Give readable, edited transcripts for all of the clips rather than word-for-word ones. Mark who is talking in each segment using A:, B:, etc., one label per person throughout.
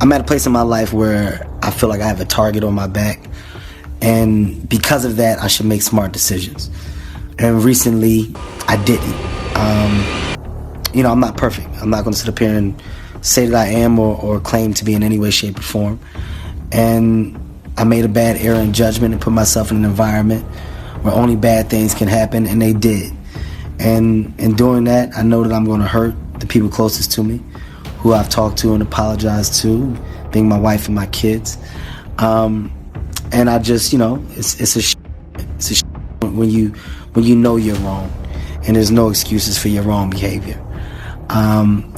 A: I'm at a place in my life where I feel like I have a target on my back, and because of that, I should make smart decisions. And recently, I didn't. I'm not perfect. I'm not going to sit up here and say that I am or claim to be in any way, shape, or form. And I made a bad error in judgment and put myself in an environment where only bad things can happen, and they did. And in doing that, I know that I'm going to hurt the people closest to me, who I've talked to and apologized to, being my wife and my kids. And I just, it's a when you know you're wrong, and there's no excuses for your wrong behavior.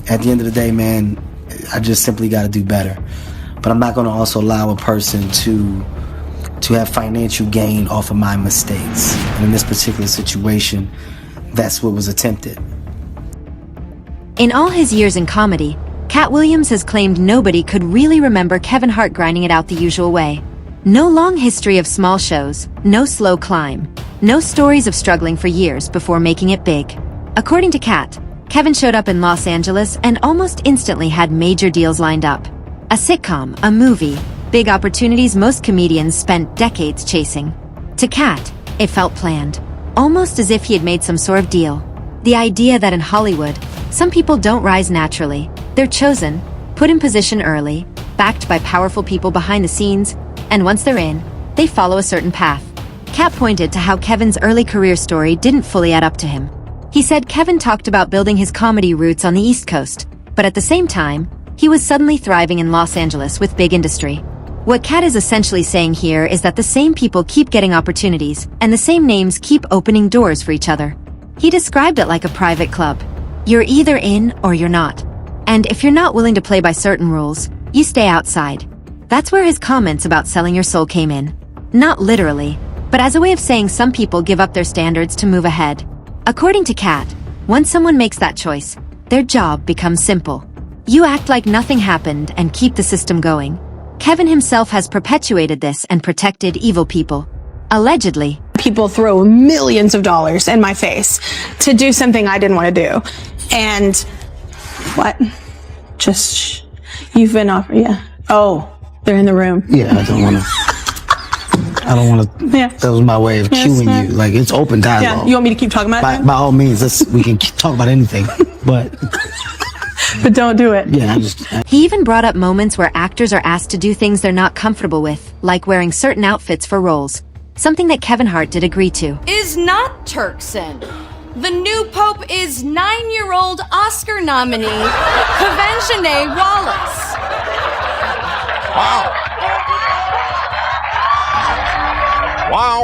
A: At the end of the day, man, I just simply got to do better. But I'm not going to also allow a person to have financial gain off of my mistakes. And in this particular situation, that's what was attempted.
B: In all his years in comedy, Katt Williams has claimed nobody could really remember Kevin Hart grinding it out the usual way. No long history of small shows, no slow climb, no stories of struggling for years before making it big. According to Katt, Kevin showed up in Los Angeles and almost instantly had major deals lined up. A sitcom, a movie, big opportunities most comedians spent decades chasing. To Katt, it felt planned, almost as if he had made some sort of deal. The idea that in Hollywood, some people don't rise naturally. They're chosen, put in position early, backed by powerful people behind the scenes, and once they're in, they follow a certain path. Katt pointed to how Kevin's early career story didn't fully add up to him. He said Kevin talked about building his comedy roots on the East Coast, but at the same time, he was suddenly thriving in Los Angeles with big industry. What Katt is essentially saying here is that the same people keep getting opportunities, and the same names keep opening doors for each other. He described it like a private club. You're either in or you're not. And if you're not willing to play by certain rules, you stay outside. That's where his comments about selling your soul came in. Not literally, but as a way of saying some people give up their standards to move ahead. According to Katt, once someone makes that choice, their job becomes simple. You act like nothing happened and keep the system going. Kevin himself has perpetuated this and protected evil people. Allegedly.
C: People throw millions of dollars in my face to do something I didn't want to do. And what? Just, you've been off, yeah. Oh, they're in the room.
A: Yeah, I don't want to.
C: Yeah.
A: That was my way of cueing you. Like, it's open dialogue.
C: Yeah. You want me to keep talking about it?
A: By all means, we can talk about anything, but
C: don't do it.
A: Yeah,
B: He even brought up moments where actors are asked to do things they're not comfortable with, like wearing certain outfits for roles. Something that Kevin Hart did agree to.
D: Is not Turkson. The new pope is 9-year-old Oscar nominee, Kevin Wallace.
E: Wow.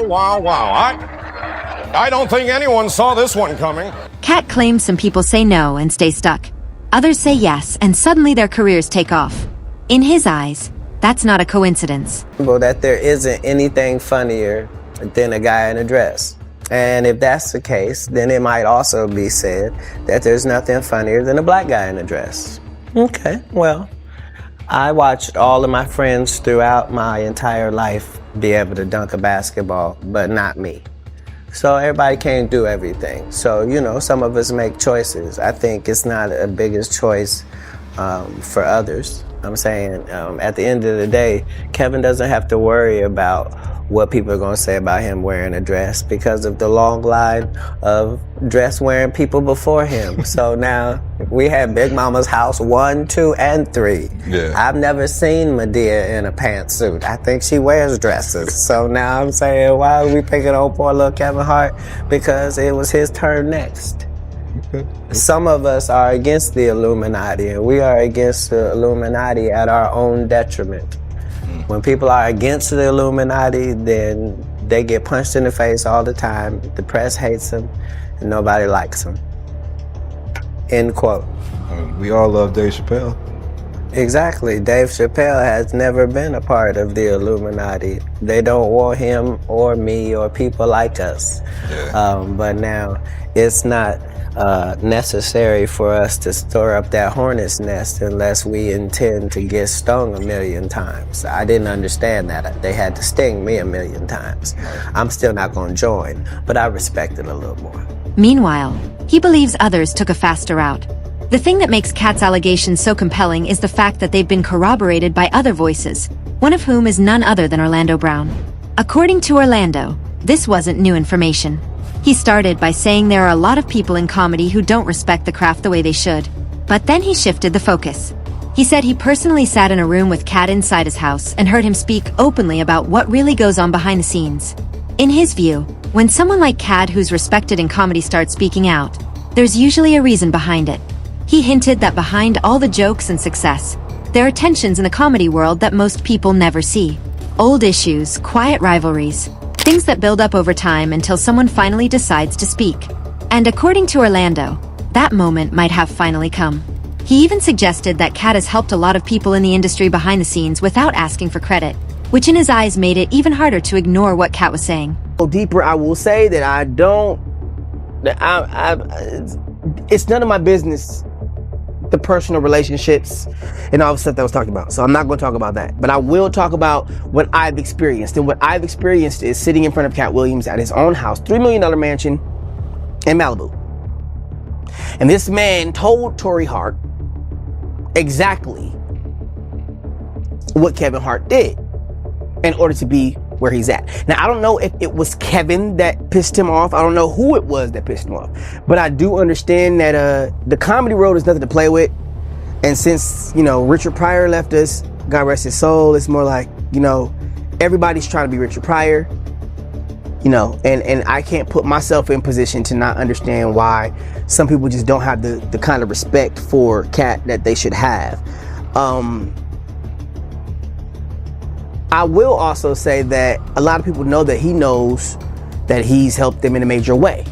E: Wow. I don't think anyone saw this one coming.
B: Katt claims some people say no and stay stuck. Others say yes, and suddenly their careers take off. In his eyes, that's not a coincidence.
F: That there isn't anything funnier than a guy in a dress. And if that's the case, then it might also be said that there's nothing funnier than a black guy in a dress. Okay, well, I watched all of my friends throughout my entire life be able to dunk a basketball, but not me. So everybody can't do everything. So, some of us make choices. I think it's not a biggest choice for others. I'm saying at the end of the day, Kevin doesn't have to worry about what people are going to say about him wearing a dress because of the long line of dress-wearing people before him. So now we have Big Mama's house 1, 2, and 3.
E: Yeah.
F: I've never seen Medea in a pantsuit. I think she wears dresses. So now I'm saying, why are we picking on poor little Kevin Hart? Because it was his turn next. Some of us are against the Illuminati, and we are against the Illuminati at our own detriment. When people are against the Illuminati, then they get punched in the face all the time. The press hates them, and nobody likes them. End quote.
G: We all love Dave Chappelle.
F: Exactly. Dave Chappelle has never been a part of the Illuminati. They don't want him or me or people like us.
E: Yeah.
F: But now it's not necessary for us to stir up that hornet's nest unless we intend to get stung 1,000,000 times. I didn't understand that. They had to sting me 1,000,000 times. I'm still not going to join, but I respect it a little more.
B: Meanwhile, he believes others took a faster route. The thing that makes Katt's allegations so compelling is the fact that they've been corroborated by other voices, one of whom is none other than Orlando Brown. According to Orlando, this wasn't new information. He started by saying there are a lot of people in comedy who don't respect the craft the way they should. But then he shifted the focus. He said he personally sat in a room with Katt inside his house and heard him speak openly about what really goes on behind the scenes. In his view, when someone like Katt who's respected in comedy starts speaking out, there's usually a reason behind it. He hinted that behind all the jokes and success, there are tensions in the comedy world that most people never see. Old issues, quiet rivalries, things that build up over time until someone finally decides to speak. And according to Orlando, that moment might have finally come. He even suggested that Katt has helped a lot of people in the industry behind the scenes without asking for credit, which in his eyes made it even harder to ignore what Katt was saying.
H: Deeper, I will say that it's none of my business, the personal relationships and all the stuff that was talked about. So I'm not going to talk about that. But I will talk about what I've experienced. And what I've experienced is sitting in front of Katt Williams at his own house, $3 million mansion in Malibu. And this man told Torrey Hart exactly what Kevin Hart did in order to be where he's at. Now, I don't know if it was Kevin that pissed him off. I don't know who it was that pissed him off. But I do understand that the comedy world is nothing to play with. And since, Richard Pryor left us, God rest his soul, it's more like, everybody's trying to be Richard Pryor. And I can't put myself in position to not understand why some people just don't have the kind of respect for Katt that they should have. I will also say that a lot of people know that he knows that he's helped them in a major way.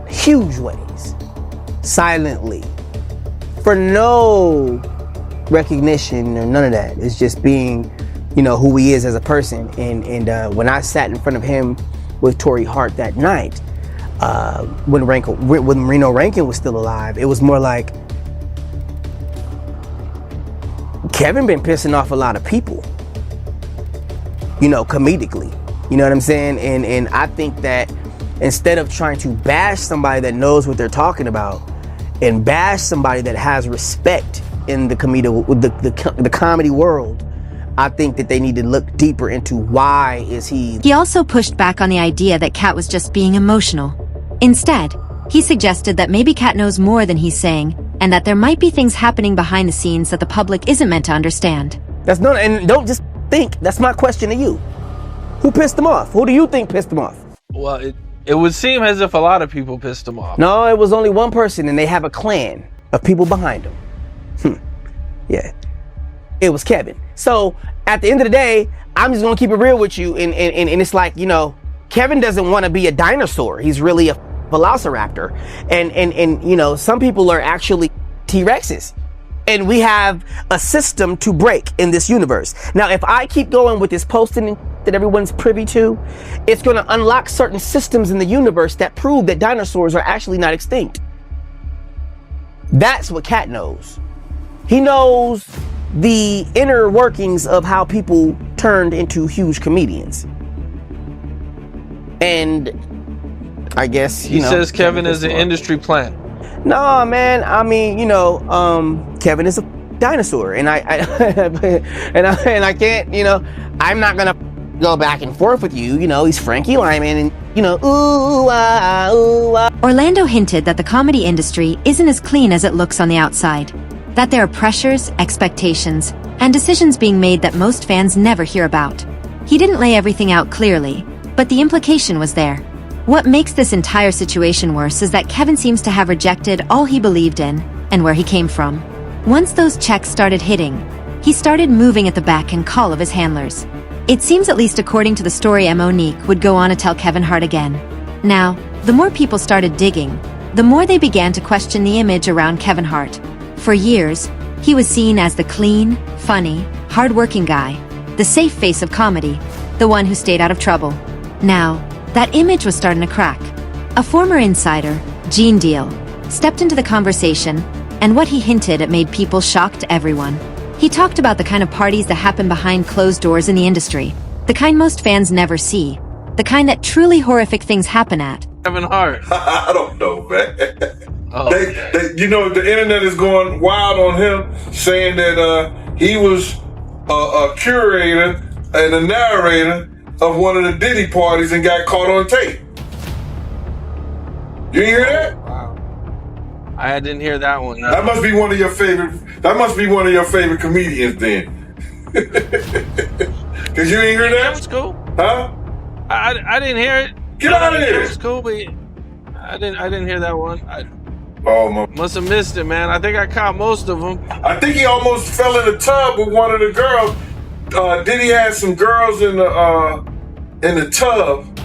H: Huge ways. Silently. For no recognition or none of that. It's just being, who he is as a person. And when I sat in front of him with Torrey Hart that night, when Reno Rankin was still alive, it was more like Kevin been pissing off a lot of people, comedically. You know what I'm saying? And I think that instead of trying to bash somebody that knows what they're talking about and bash somebody that has respect in the comedy world, I think that they need to look deeper into why is he.
B: He also pushed back on the idea that Katt was just being emotional. Instead, he suggested that maybe Katt knows more than he's saying, and that there might be things happening behind the scenes that the public isn't meant to understand.
H: And don't just think, that's my question to you. Who pissed him off? Who do you think pissed him off?
I: Well, it would seem as if a lot of people pissed him off.
H: No, it was only one person, and they have a clan of people behind him. Yeah. It was Kevin. So at the end of the day, I'm just gonna keep it real with you, and it's like, Kevin doesn't want to be a dinosaur. He's really a velociraptor, and some people are actually T-Rexes, and we have a system to break in this universe. Now, if I keep going with this posting that everyone's privy to, it's going to unlock certain systems in the universe that prove that dinosaurs are actually not extinct. That's what Katt knows. He knows the inner workings of how people turned into huge comedians. And I guess,
I: he says Kevin is an industry plant.
H: No, man. I mean, Kevin is a dinosaur, and I can't, I'm not gonna go back and forth with you. He's Frankie Lyman, and ooh, ah, ooh, ah.
B: Orlando hinted that the comedy industry isn't as clean as it looks on the outside. That there are pressures, expectations, and decisions being made that most fans never hear about. He didn't lay everything out clearly, but the implication was there. What makes this entire situation worse is that Kevin seems to have rejected all he believed in and where he came from. Once those checks started hitting, he started moving at the beck and call of his handlers. It seems, at least according to the story Monique would go on to tell Kevin Hart again. Now, the more people started digging, the more they began to question the image around Kevin Hart. For years, he was seen as the clean, funny, hard-working guy, the safe face of comedy, the one who stayed out of trouble. Now, that image was starting to crack. A former insider, Gene Deal, stepped into the conversation, and what he hinted at made people shocked everyone. He talked about the kind of parties that happen behind closed doors in the industry, the kind most fans never see, the kind that truly horrific things happen at.
I: Kevin Hart.
J: I don't know, man.
I: Oh,
J: They, you know, the internet is going wild on him, saying that he was a curator and a narrator of one of the Diddy parties and got caught on tape. You didn't hear that?
I: wow. I didn't hear that one. No.
J: That must be one of your favorite. That must be one of your favorite comedians then. Cause you didn't hear
I: That
J: that,
I: was cool.
J: huh?
I: I didn't hear it.
J: Get out of
I: It
J: here!
I: was cool, but I didn't hear that one. I
J: Oh my!
I: must have missed it, man. I think I caught most of them.
J: I think he almost fell in the tub with one of the girls. Diddy had some girls in the tub,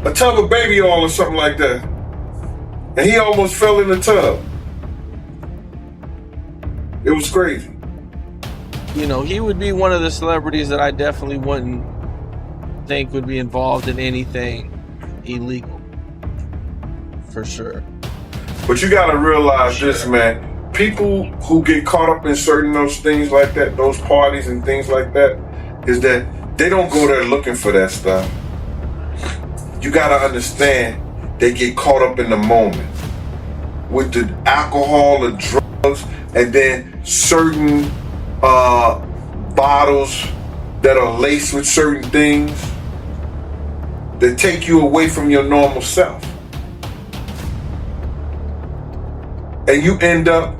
J: a tub of baby oil or something like that, and he almost fell in the tub. It was crazy.
I: You know, he would be one of the celebrities that I definitely wouldn't think would be involved in anything illegal. For sure.
J: But you gotta realize this, man. People who get caught up in certain those things like that, those parties and things like that, is that they don't go there looking for that stuff. You gotta understand, they get caught up in the moment with the alcohol, the drugs, and then certain bottles that are laced with certain things that take you away from your normal self. And you end up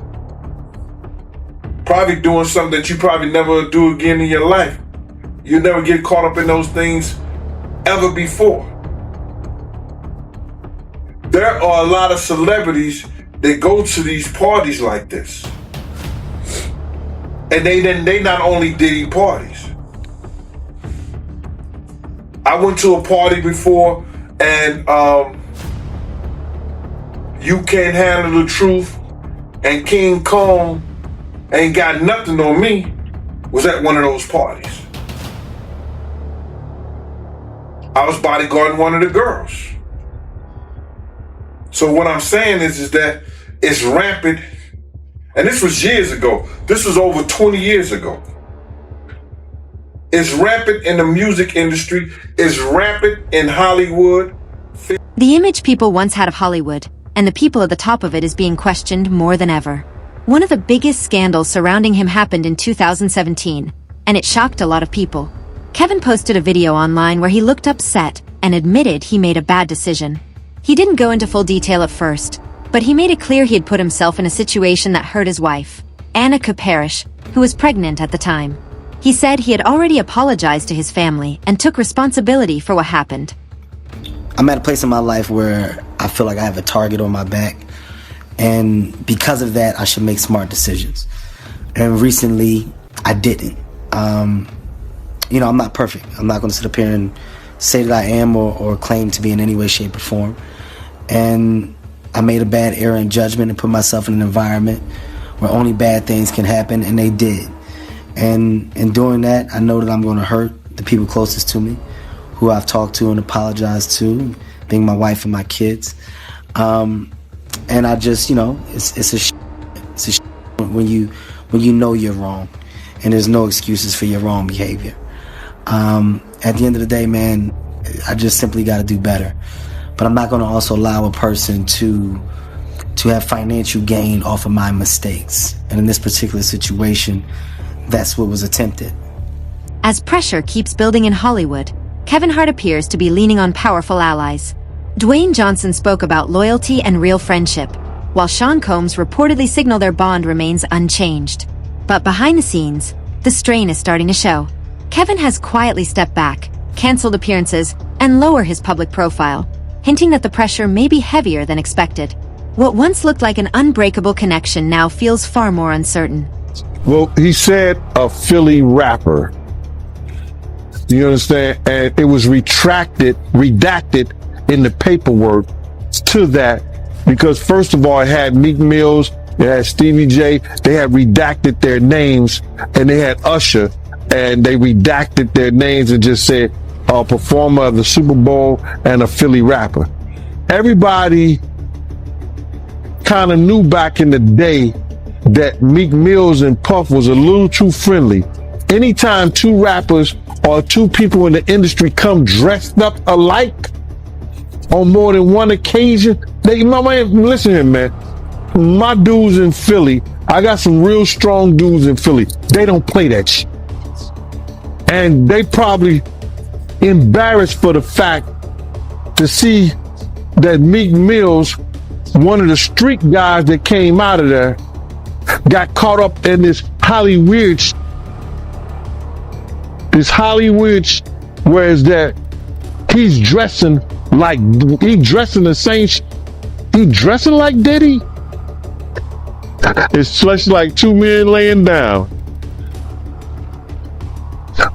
J: probably doing something that you probably never do again in your life. You never get caught up in those things ever before. There are a lot of celebrities that go to these parties like this. And they not only Diddy parties. I went to a party before and You Can't Handle the Truth and King Kong Ain't Got Nothing on Me was at one of those parties. I was bodyguarding one of the girls. So what I'm saying is that it's rampant, and this was years ago. This was over 20 years ago. It's rampant in the music industry. It's rampant in Hollywood.
B: The image people once had of Hollywood, and the people at the top of it, is being questioned more than ever. One of the biggest scandals surrounding him happened in 2017, and it shocked a lot of people. Kevin posted a video online where he looked upset and admitted he made a bad decision. He didn't go into full detail at first, but he made it clear he had put himself in a situation that hurt his wife, Annika Parrish, who was pregnant at the time. He said he had already apologized to his family and took responsibility for what happened.
A: I'm at a place in my life where I feel like I have a target on my back, and because of that, I should make smart decisions. And recently, I didn't. You know, I'm not perfect. I'm not going to sit up here and say that I am or claim to be in any way, shape, or form. And I made a bad error in judgment and put myself in an environment where only bad things can happen, and they did. And in doing that, I know that I'm going to hurt the people closest to me, who I've talked to and apologized to, being my wife and my kids. And I just, you know, it's a when you know you're wrong, and there's no excuses for your wrong behavior. At the end of the day, man, I just simply got to do better. But I'm not going to also allow a person to have financial gain off of my mistakes. And in this particular situation, that's what was attempted.
B: As pressure keeps building in Hollywood, Kevin Hart appears to be leaning on powerful allies. Dwayne Johnson spoke about loyalty and real friendship, while Sean Combs reportedly signaled their bond remains unchanged. But behind the scenes, the strain is starting to show. Kevin has quietly stepped back, canceled appearances, and lowered his public profile, hinting that the pressure may be heavier than expected. What once looked like an unbreakable connection now feels far more uncertain.
K: Well, he said a Philly rapper. You understand? And it was redacted in the paperwork to that, because first of all, it had Meek Mills, it had Stevie J, they had redacted their names, and they had Usher, and they redacted their names and just said a performer of the Super Bowl and a Philly rapper. Everybody kind of knew back in the day that Meek Mills and Puff was a little too friendly. Anytime two rappers or two people in the industry come dressed up alike on more than one occasion, listen here, man. my dudes in Philly, I got some real strong dudes in Philly. They don't play that shit. And they probably embarrassed for the fact to see that Meek Mill's, one of the street guys that came out of there, got caught up in this Hollywood, whereas that he's dressing like, he dressing the same, he dressing like Diddy. It's just like two men laying down.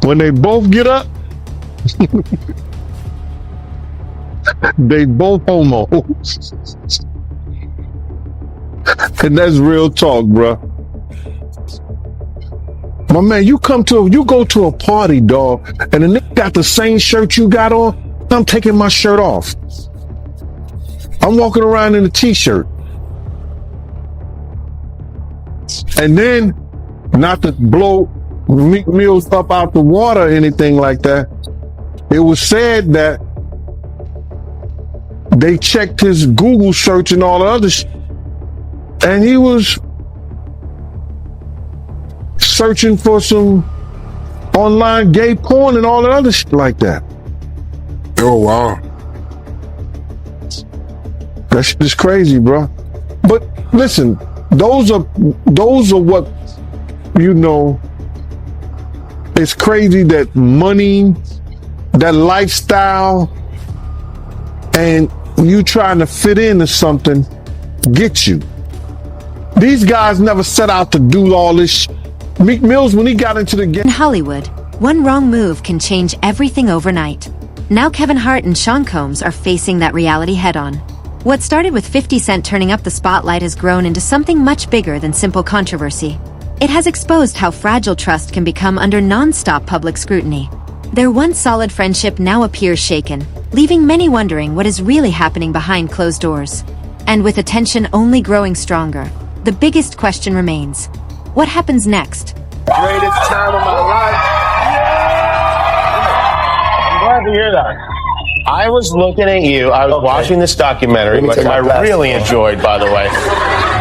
K: When they both get up, they both homos. And that's real talk, bro. My man, you go to a party, dog, and the nigga got the same shirt you got on, I'm taking my shirt off. I'm walking around in a t-shirt. And then, not to blow Meek Mill's up out the water or anything like that, it was said that they checked his Google search and all the other shit, and he was searching for some online gay porn and all the other shit like that.
J: Oh, wow.
K: That shit is crazy, bro. But listen, those are what, you know, it's crazy that money, that lifestyle, and you trying to fit into something get you. These guys never set out to do all this shit. Meek Mills, when he got into the game.
B: In Hollywood, one wrong move can change everything overnight. Now Kevin Hart and Sean Combs are facing that reality head-on. What started with 50 Cent turning up the spotlight has grown into something much bigger than simple controversy. It has exposed how fragile trust can become under non-stop public scrutiny. Their once solid friendship now appears shaken, leaving many wondering what is really happening behind closed doors. And with the tension only growing stronger, the biggest question remains: what happens next?
L: Greatest time of my life. I'm glad to hear that. I was looking at you. I was watching this documentary, which I really enjoyed, by the way.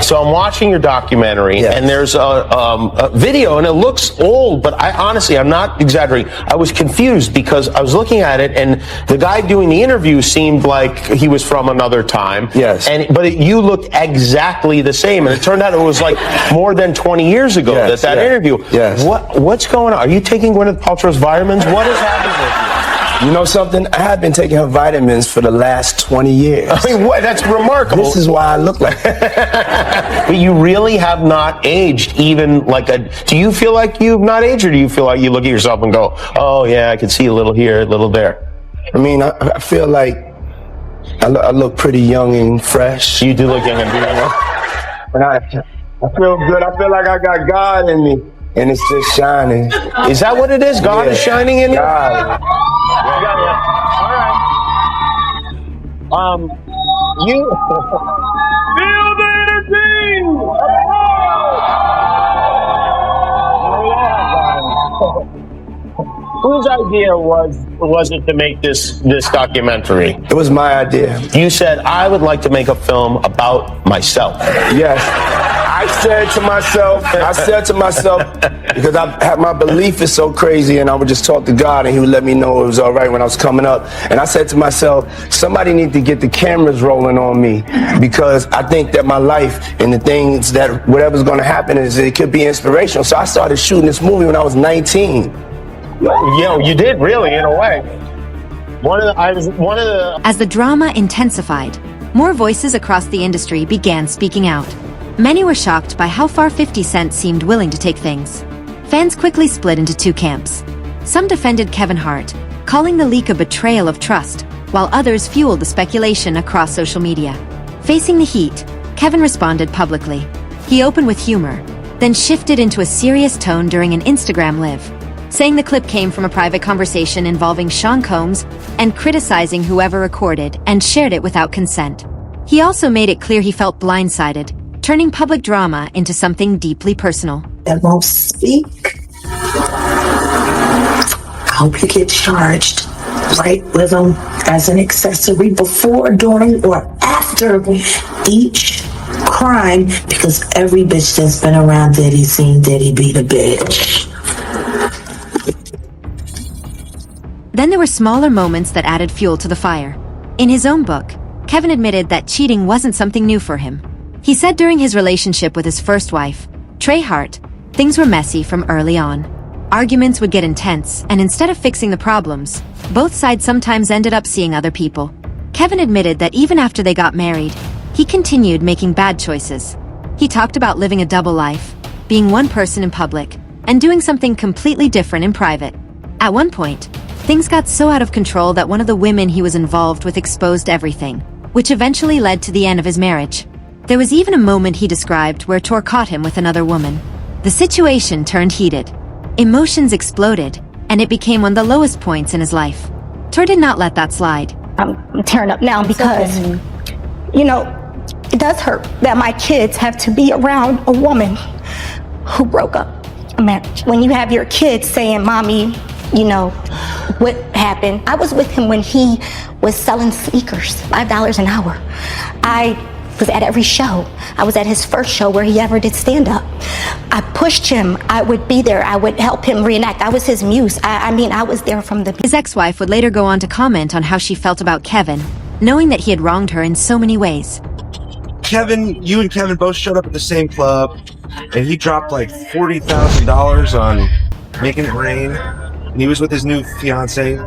L: So I'm watching your documentary, and there's a video, and it looks old, but I'm not exaggerating. I was confused because I was looking at it, and the guy doing the interview seemed like he was from another time.
F: Yes.
L: But you looked exactly the same, and it turned out it was like more than 20 years ago that interview.
F: Yes.
L: What's going on? Are you taking Gwyneth Paltrow's vitamins? What is happening with you?
F: You know something? I have been taking her vitamins for the last 20 years.
L: I mean, what? That's remarkable.
F: This is why I look like that.
L: But you really have not aged even like a... Do you feel like you've not aged, or do you feel like you look at yourself and go, oh yeah, I can see a little here, a little there?
F: I mean, I feel like I look pretty young and fresh.
L: You do look young and beautiful.
F: And I feel good. I feel like I got God in me, and it's just shining.
L: Is that what it is? God is shining in you?
F: God.
L: All right. You feel the Whose idea was it to make this documentary?
F: It was my idea.
L: You said, I would like to make a film about myself.
F: Yes. I said to myself, because my belief is so crazy, and I would just talk to God, and he would let me know it was all right when I was coming up. And I said to myself, somebody need to get the cameras rolling on me, because I think that my life and the things that whatever's going to happen is it could be inspirational. So I started shooting this movie when I was 19.
L: You did really, in a way.
B: As the drama intensified, more voices across the industry began speaking out. Many were shocked by how far 50 Cent seemed willing to take things. Fans quickly split into two camps. Some defended Kevin Hart, calling the leak a betrayal of trust, while others fueled the speculation across social media. Facing the heat, Kevin responded publicly. He opened with humor, then shifted into a serious tone during an Instagram live, saying the clip came from a private conversation involving Sean Combs and criticizing whoever recorded and shared it without consent. He also made it clear he felt blindsided, turning public drama into something deeply personal.
M: That won't speak. I hope you get charged right with them as an accessory before, during, or after each crime because every bitch that's been around Diddy seen Diddy beat a bitch.
B: Then there were smaller moments that added fuel to the fire. In his own book, Kevin admitted that cheating wasn't something new for him. He said during his relationship with his first wife, Trey Hart, things were messy from early on. Arguments would get intense, and instead of fixing the problems, both sides sometimes ended up seeing other people. Kevin admitted that even after they got married, he continued making bad choices. He talked about living a double life, being one person in public, and doing something completely different in private. At one point, things got so out of control that one of the women he was involved with exposed everything, which eventually led to the end of his marriage. There was even a moment he described where Tor caught him with another woman. The situation turned heated. Emotions exploded, and it became one of the lowest points in his life. Tor did not let that slide.
N: I'm tearing up now because, you know, it does hurt that my kids have to be around a woman who broke up a marriage. When you have your kids saying, Mommy, you know, what happened? I was with him when he was selling sneakers, $5 an hour. I was at every show. I was at his first show where he ever did stand-up. I pushed him. I would be there. I would help him reenact. I was his muse. I mean, I was there from the...
B: His ex-wife would later go on to comment on how she felt about Kevin, knowing that he had wronged her in so many ways.
O: You and Kevin both showed up at the same club, and he dropped like $40,000 on Making It Rain, and he was with his new fiance. Do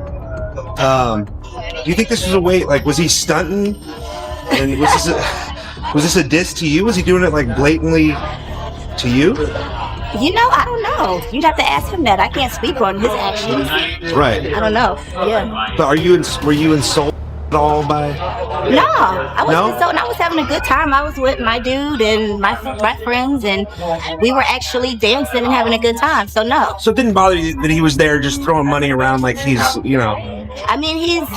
O: you think this was a way, like, was he stunting? And was this a diss to you? Was he doing it like blatantly to you?
N: You know, I don't know. You'd have to ask him that. I can't speak on his actions.
O: Right.
N: I don't know. Yeah.
O: But were you insulted at all by?
N: No, I wasn't insulted. I was having a good time. I was with my dude and my friends, and we were actually dancing and having a good time. So no.
O: So it didn't bother you that he was there just throwing money around like he's, you know?
N: I mean, he's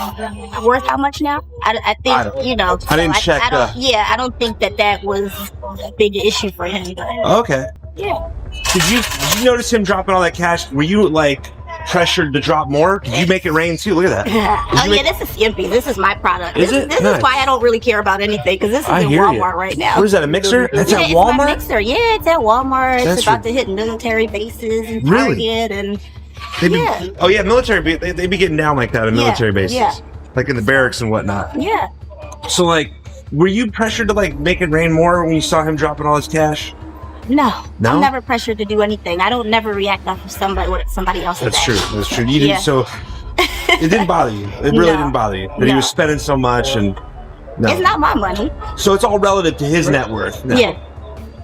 N: worth how much now? I think, you know.
O: I didn't check.
N: I don't think that was a big issue for him. But,
O: okay.
N: Yeah.
O: Did you notice him dropping all that cash? Were you like pressured to drop more? Did you make it rain too? Look at that.
N: This is CMP. This is my product.
O: Is
N: this
O: it? Nice.
N: is why I don't really care about anything, because this is in Walmart right now.
O: What is that, a mixer? It's at Walmart?
N: It's my mixer. Yeah, it's at Walmart.
O: That's
N: it's about to hit military bases and Target and
O: military. They be getting down like that in military bases, like in the barracks and whatnot.
N: Yeah.
O: So like, were you pressured to like make it rain more when you saw him dropping all his cash?
N: No, I'm never pressured to do anything. I don't never react off of somebody else's.
O: That's true. That's true. You didn't. So it didn't bother you. It really didn't bother you that he was spending so much and. No.
N: It's not my money.
O: So it's all relative to his net worth. Now.
N: Yeah.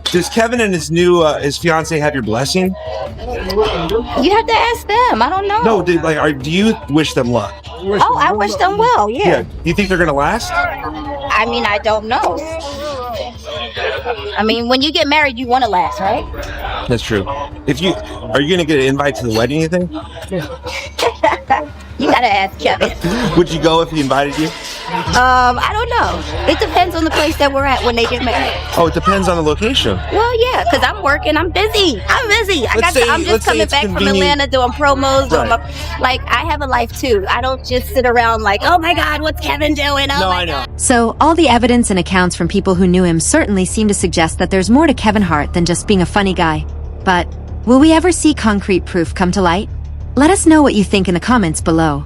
O: Does Kevin and his new his fiance have your blessing?
N: You have to ask them. I don't know.
O: No, do you wish them luck?
N: Oh, I wish them well. Yeah.
O: Do you think they're gonna last?
N: I mean, I don't know. I mean, when you get married, you want to last, right?
O: That's true. Are you gonna get an invite to the wedding? You think?
N: You gotta ask Kevin.
O: Would you go if he invited you?
N: I don't know. It depends on the place that we're at when they get married.
O: Oh, it depends on the location.
N: Well, yeah, because I'm working. I'm busy. I'm just coming back from Atlanta doing promos.
O: Right.
N: I have a life too. I don't just sit around like, oh my God, what's Kevin doing? Oh
O: no,
N: my
O: I know.
N: God.
B: So, all the evidence and accounts from people who knew him certainly seem to suggest that there's more to Kevin Hart than just being a funny guy. But will we ever see concrete proof come to light? Let us know what you think in the comments below.